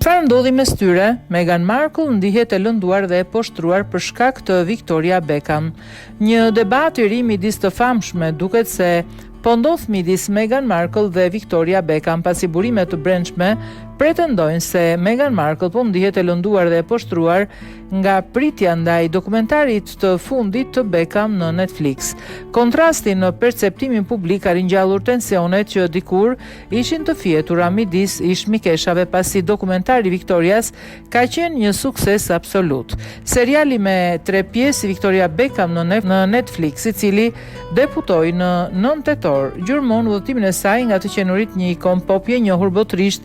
Çfarë ndodhi mes tyre? Meghan Markle ndihet e lënduar dhe e poshtruar për shkak të Victoria Beckham. Një debat i ri midis të famshme duket se po ndodh midis Meghan Markle dhe Victoria Beckham pasi burimet të brendshme pretendojnë se Meghan Markle po ndihet e lënduar dhe e poshtruar nga pritja ndaj dokumentarit të fundit të Beckham në Netflix. Kontrasti në perceptimin publik ka ringjallur tensionet që dikur ishin të fjetura midis ish-mikeshave pasi dokumentari Victorias ka qenë një sukses absolut. Seriali me 3 pjesë Victoria Beckham në Netflix, i cili debutoi në 9 tetor, gjurmon udhëtimin e saj nga të qenurit një ikon pop i njohur botërisht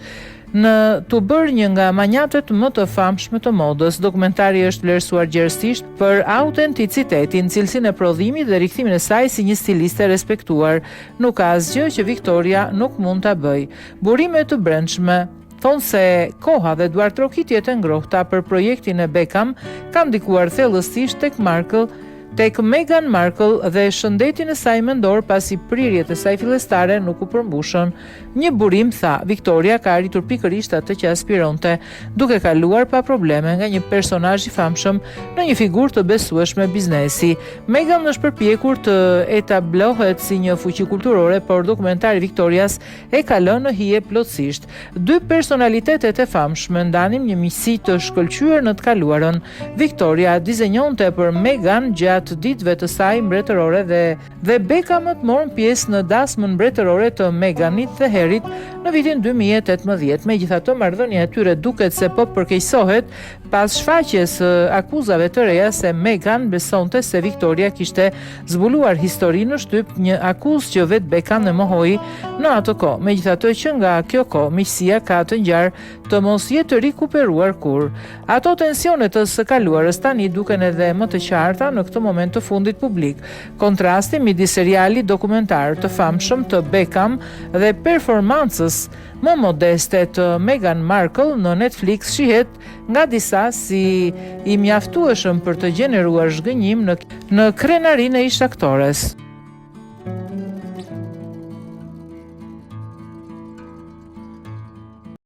në të bërë një nga manjatet më të famshme të modës. Dokumentari është vlerësuar gjerësisht për autenticitetin, cilësinë e prodhimit dhe rikthimin e saj si një stiliste respektuar. Nuk ka asgjë që Victoria nuk mund ta bëjë. Burimet të brendshme thonë se koha dhe duartrokitjet e ngrohta për projektin e Beckham kanë ndikuar thellësisht tek Meghan Markle dhe shëndetin e saj mendor pasi prirjet e saj fillestare nuk u përmbushën. Një burim tha, Victoria ka arritur pikërisht atë që aspironte, duke kaluar pa probleme nga një personazh i famshëm në një figurë të besueshme biznesi. Meghan është përpjekur të etablohet si një fuqi kulturore, por dokumentari Victorias e ka lënë në hije plotësisht. Dy personalitetet e famshme ndanin një miqësi të shkëlqyer në të kaluarën. Victoria dizenjonte për Meghan gjatë ditëve të saj mbretërore dhe Beckhamët morën pjesë në dasmën mbretërore të Meghanit dhe Harryt në vitin 2018. Megjithatë, marrëdhënia e tyre duket se po përkeqësohet pas shfaqjes akuzave të reja se Meghan besonte se Victoria kishte zbuluar historinë në shtyp, një akuzë që vetë Beckham e mohoi në atë kohë. Megjithatë, që nga kjo kohë miqësia ka të ngjarë të mos jetë rikuperuar kur. Ato tensionet të së kaluarës tani duken edhe më të qarta në këtë moment të fundit publik. Kontrasti midis serialit dokumentar të famshëm të Beckham dhe performancës më modeste të Meghan Markle në Netflix shihet nga disa si i mjaftueshëm për të gjeneruar zhgënjim në krenarinë e ish aktores.